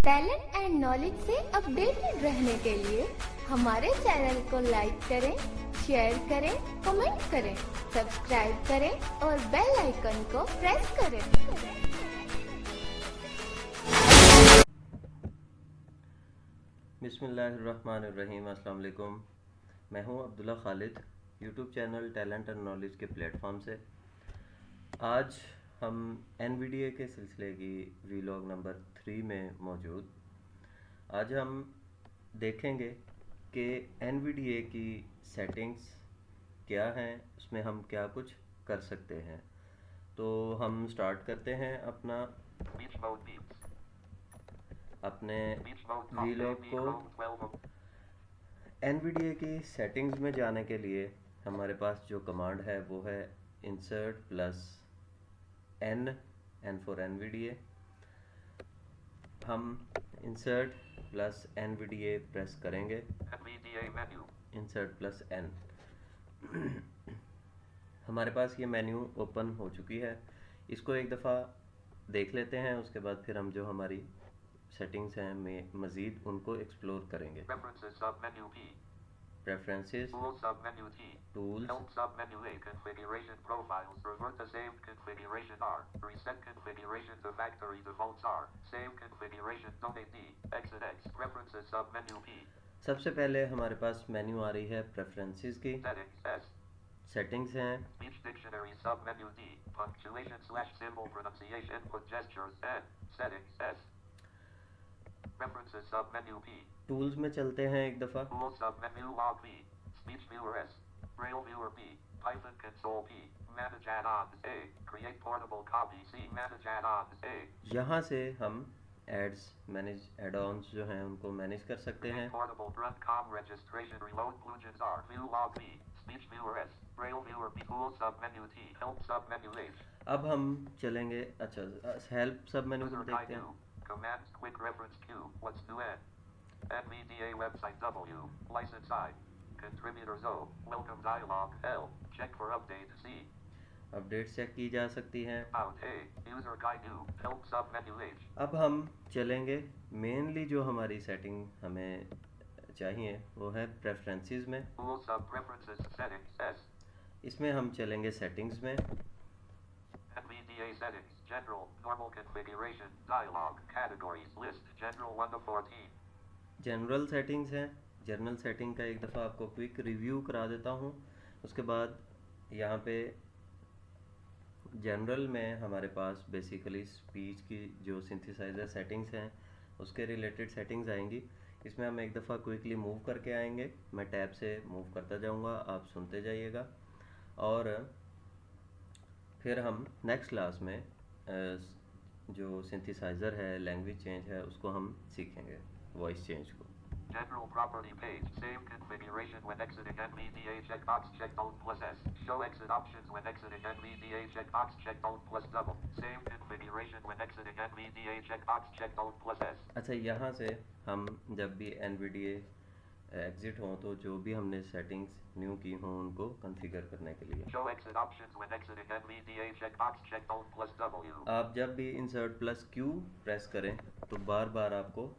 Talent and knowledge से updated रहने के लिए हमारे चैनल को लाइक करें, शेयर करें, कमेंट करें, सब्सक्राइब करें और बेल आइकन को प्रेस करें। बिस्मिल्लाहिर्रहमानिर्रहीम। अस्सलाम वालेकुम। मैं हूं Abdullah Khalid, YouTube channel talent and knowledge के प्लेटफॉर्म से। आज हम NVDA के सिलसिले की वीलॉग नंबर 3 में मौजूद। आज हम देखेंगे कि NVDA की सेटिंग्स क्या हैं, उसमें हम क्या कुछ कर सकते हैं। तो हम स्टार्ट करते हैं अपने वीलॉग को। NVDA की सेटिंग्स में जाने के लिए हमारे पास जो कमांड है वो है insert plus N for NVDA। हम insert प्लस NVDA प्रेस करेंगे। NVDA menu insert plus N। हमारे पास ये मेन्यू ओपन हो चुकी है। इसको एक दफ़ा देख लेते हैं, उसके बाद फिर हम जो हमारी सेटिंग्स हैं में मज़ीद उनको एक्सप्लोर करेंगे। Preferences, submenu T, Tools, Help submenu A, Configuration Profiles, Revert to Saved Configuration R, Reset Configuration to Factory Defaults R, Save Configuration Donate D, Exit X, Preferences submenu P। सबसे पहले हमारे पास menu आ रही है Preferences की। Settings S, Settings हैं। Speech Dictionary submenu D, Punctuation / symbol pronunciation input gestures N, Settings S। Preferences submenu P। Tools में चलते हैं एक दफ़ा। Tools submenu log V, Speech Viewer S, Braille Viewer B, Python Console P, Manage Add-ons A, Create Portable Copy C, Manage Add-ons A। यहाँ से हम ads manage add-ons जो हैं उनको मैनेज कर सकते हैं। Portable Run.com Registration Reload Plugins R, View Log V, Speech Viewer S, Braille Viewer B, Tools submenu T, Help submenu H। अब हम चलेंगे, अच्छा हेल्प सबमेन्यू को देखते हैं। Commands Quick Reference Q, What's New N, NVDA website W, license I, contributors O, welcome dialog L, check for update C। Update check की जा सकती हैं। About A, user guide U, help submenu H। अब हम चलेंगे mainly जो हमारी setting हमें चाहिए वो है प्रेफरेंसेस में। Tool sub preferences settings S। इसमें हम चलेंगे सेटिंग्स में। NVDA settings, general, normal configuration, dialog, categories, list, general 1 to 14। General settings हैं। जनरल सेटिंग का एक दफ़ा आपको क्विक रिव्यू करा देता हूँ। उसके बाद यहाँ पे जनरल में हमारे पास बेसिकली स्पीच की जो सिंथेसाइजर सेटिंग्स हैं उसके रिलेटेड सेटिंग्स आएंगी। इसमें हम एक दफ़ा क्विकली मूव करके आएंगे। मैं टैब से मूव करता जाऊँगा, आप सुनते जाइएगा और फिर हम नेक्स्ट क्लास में जो सिंथेसाइजर है, लैंग्वेज चेंज है, उसको हम सीखेंगे, वॉइस चेंज को। General property page, save configuration when exiting NVDA checkbox checked Alt plus S, show exit options when exiting NVDA checkbox checked Alt plus double, save configuration when exiting NVDA checkbox checked Alt plus S। अच्छा, यहाँ से हम जब भी NVDA exit हो तो जो भी हमने सेटिंग्स न्यू की हों उनको कॉन्फ़िगर करने के लिए Show exit options when exiting NVDA checkbox checked Alt plus W। आप जब भी इंसर्ट प्लस Q प्रेस करें तो बार बार आपको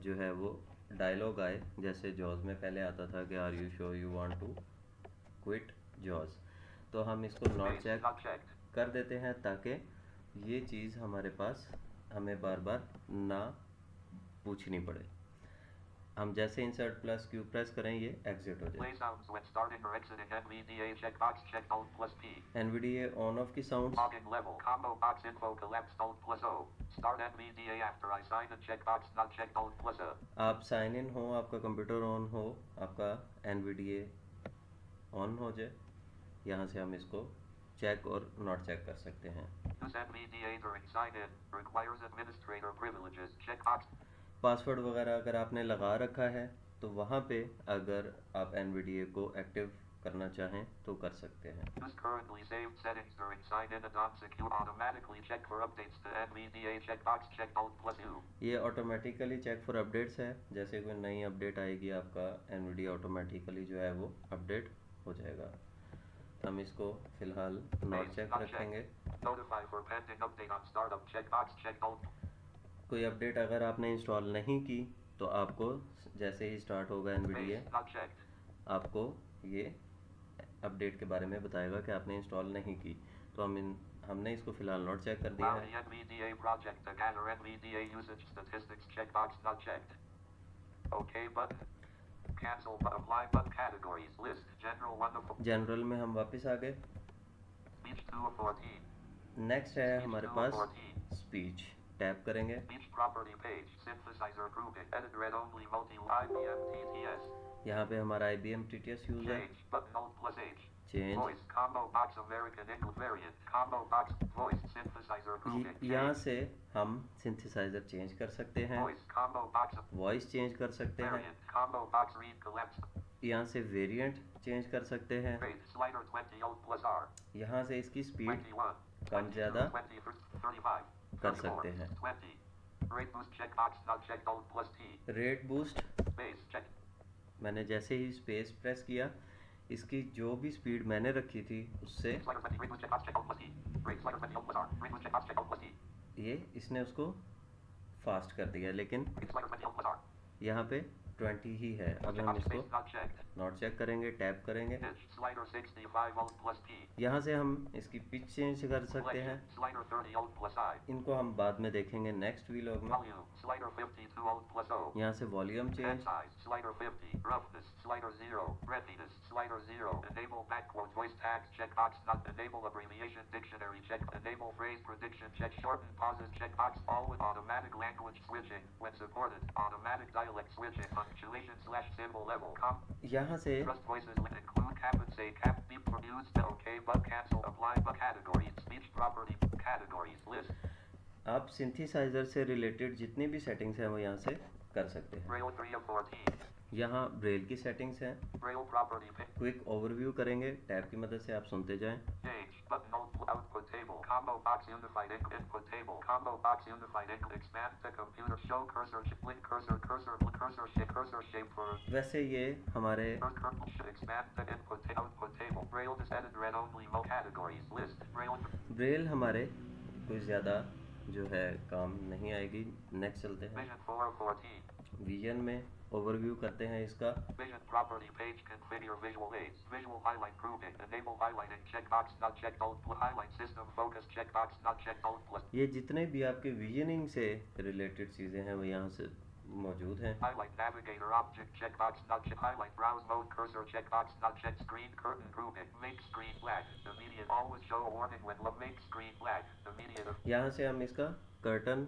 जो है वो डायलॉग आए, जैसे जॉज में पहले आता था कि are you sure you want to quit जॉज। तो हम इसको नॉट चेक कर देते हैं ताकि ये चीज़ हमारे पास हमें बार बार ना पूछनी पड़े। हम जैसे इंसर्ट प्लस Q प्रेस करें ये एग्जिट हो जाए। NVDA ऑन ऑफ की साउंड। आप साइन इन हो, आपका कंप्यूटर ऑन हो, आपका NVDA ऑन हो जाए, यहाँ से हम इसको चेक और नॉट चेक कर सकते हैं। पासवर्ड वगैरह अगर आपने लगा रखा है तो वहाँ पे अगर आप NVDA को एक्टिव करना चाहें तो कर सकते हैं। ये ऑटोमेटिकली चेक फॉर अपडेट्स है, जैसे कोई नई अपडेट आएगी आपका NVDA ऑटोमेटिकली जो है वो अपडेट हो जाएगा। हम इसको फिलहाल नॉट चेक रखेंगे। कोई अपडेट अगर आपने इंस्टॉल नहीं की तो आपको जैसे ही स्टार्ट होगा NVDA Base not checked. आपको ये अपडेट के बारे में बताएगा कि आपने इंस्टॉल नहीं की। तो हमने इसको फ़िलहाल नोट चेक कर दिया Allow है। the NVDA project to gather NVDA usage statistics checkbox not checked. OK button. Cancel but apply but categories list general 1 of general में हम वापस आ गए। speech 2 of 14. नेक्स्ट है Speech हमारे 2 of पास 14. स्पीच। टैप करेंगे। Speech property page synthesizer grouping edit read only multi IBM TTS. यहाँ पे हमारा IBM TTS यूज़ है। Change button alt plus H. Change. Voice combo box American English variant combo box voice synthesizer grouping. यहाँ से हम synthesiser change कर सकते हैं, Voice combo box voice change कर सकते हैं, variant combo box read collapse. यहाँ से वेरिएंट चेंज कर सकते हैं, Rate slider 20 alt plus R. यहाँ से इसकी स्पीड 21. कम ज़्यादा 20 35. कर 34, सकते हैं। 20. Rate boost checkbox not checked alt plus T. Rate boost Base check. मैंने जैसे ही स्पेस प्रेस किया इसकी जो भी स्पीड मैंने रखी थी उससे Slider 20 rate boost checkbox check alt plus T. Rate slider 20 alt plus R. Rate boost checkbox check alt plus T. ये इसने उसको फास्ट कर दिया, लेकिन Rate slider 20 alt plus R. यहाँ पे 20 ही है। अब हम Checkbox इसको space not checked. Not check करेंगे, टैप करेंगे। Pitch slider 65 alt plus P. यहाँ से हम इसकी पिच चेंज कर सकते हैं। Play slider 30 alt plus I. इनको हम बाद में देखेंगे नेक्स्ट वीलॉग में। Volume slider 52 alt plus O. यहाँ से volume Pen change, size slider 50. Roughness slider 0. Breathiness slider 0. Enable backquote voice tags checkbox not enable abbreviation dictionary check. Enable phrase prediction check. Shorten pauses checkbox. All with automatic language switching when supported. Automatic dialect switching. Punctuation slash symbol level. यहाँ से Trust voices limit include cap and say cap beep produce OK but cancel apply but categories speech property categories list. आप synthesiser से related जितनी भी settings हैं वो यहाँ से कर सकते हैं। Braille 3 of 14. यहाँ ब्रेल की सेटिंग्स हैं। Braille property pick. Quick overview करेंगे, टैब की मदद से आप सुनते जाएं। Change button output table combo box unified input table combo box unified expand the computer show cursor link cursor shape for वैसे ये हमारे expand the input output table Braille is edit read only mo categories list Braille Braille हमारे कोई ज़्यादा जो है काम नहीं आएगी। नेक्स्ट चलते हैं। Vision 4 of 14. विजन में ओवरव्यू करते हैं इसका। Vision property page configure visual aids visual highlight grouping enable highlighting checkbox not checked alt plus highlight system focus checkbox not checked alt plus ये जितने भी आपके विजनिंग से रिलेटेड चीज़ें हैं वो यहाँ से मौजूद हैं। highlight navigator object checkbox not checked highlight browse mode cursor checkbox not checked screen curtain grouping make screen black immediate always show a warning when make screen black immediate यहाँ से हम इसका कर्टन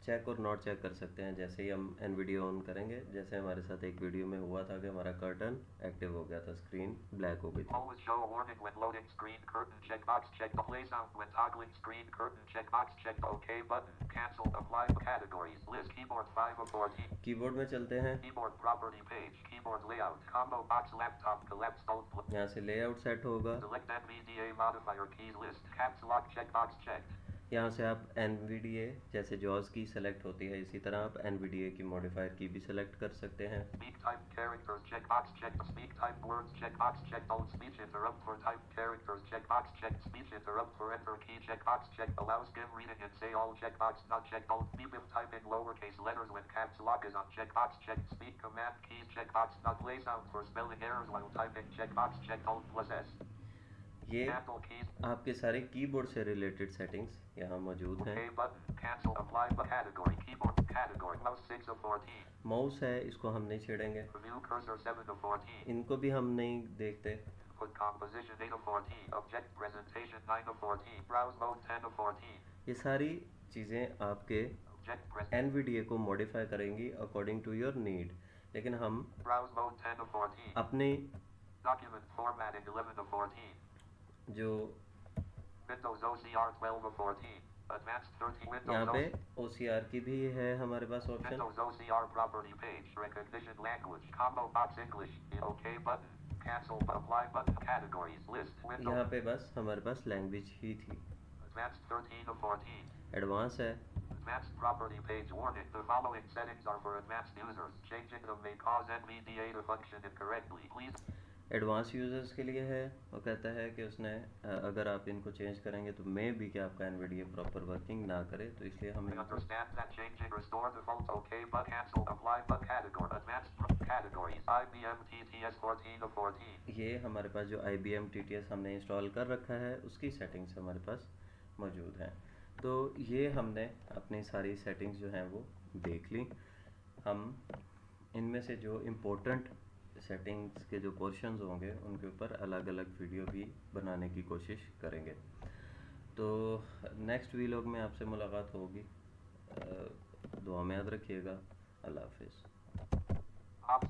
चेक और not check कर सकते हैं। जैसे ही हम NVDA ऑन करेंगे, जैसे हमारे साथ एक वीडियो में हुआ था कि हमारा कर्टन एक्टिव हो गया था, स्क्रीन ब्लैक हो गई थी। always show a warning when loading screen curtain checkbox checked play sound when toggling screen curtain checkbox checked OK button cancel apply categories list keyboard 5 of 14 keyboard में चलते हैं। keyboard property page keyboard layout combo box laptop collapsed alt plus यहाँ से layout set होगा। select NVDA modifier keys list caps lock checkbox checked यहाँ से आप NVDA जैसे जॉज की सेलेक्ट होती है, इसी तरह आप NVDA की मॉडिफायर की भी सेलेक्ट कर सकते हैं। speak type characters checkbox checked speak type words checkbox checked alt speech interrupt for type characters checkbox checked speech interrupt for enter key checkbox checked allow skim reading and say all checkbox not checked alt beep if typing lowercase letters when caps lock is on checkbox checked speak command keys checkbox not play sound for spelling errors while typing checkbox checked alt plus S ये cancel keys आपके सारे keyboard से related settings यहाँ मौजूद हैं। OK button cancel apply category keyboard category mouse 6 of 14 mouse है, इसको हम नहीं छेड़ेंगे। Review cursor 7 of 14. इनको भी हम नहीं देखते। Input composition 8 of 14. Object presentation 9 of 14. Browse mode 10 of 14. ये सारी चीज़ें आपके Object press. NVDA को मॉडिफाई करेंगी अकॉर्डिंग टू योर नीड, लेकिन हम Browse mode 10 of 14. अपनी Document formatting 11 of 14. जो Windows OCR 12 of 14. Advanced 13 यहाँ Windows पे OCR की भी है हमारे पास option. Windows OCR property page recognition language combo box English OK button cancel apply button categories list यहाँ Windows पे बस hमारे पास लैंग्वेज ही थी। Advanced 13 of 14. एडवांस है। Advanced property page warning. The following settings are for advanced users. Changing them may cause NVDA to function incorrectly. Please. Advance users के लिए है, वो कहता है कि उसने अगर आप इनको चेंज करेंगे तो मे भी कि आपका NVDA प्रॉपर वर्किंग ना करे, तो इसलिए हम I understand that changing restore default OK but cancel apply but category advanced categories IBM TTS 14 of 14. ये हमारे पास जो IBM TTS हमने इंस्टॉल कर रखा है उसकी सेटिंग्स हमारे पास मौजूद हैं। तो ये हमने अपनी सारी सेटिंग्स जो हैं वो देख ली। हम इनमें से जो इम्पोर्टेंट सेटिंग्स के जो पोर्शंस होंगे उनके ऊपर अलग अलग वीडियो भी बनाने की कोशिश करेंगे। तो नेक्स्ट वीलॉग में आपसे मुलाकात होगी। दुआ में याद रखिएगा। अल्लाह हाफिज़।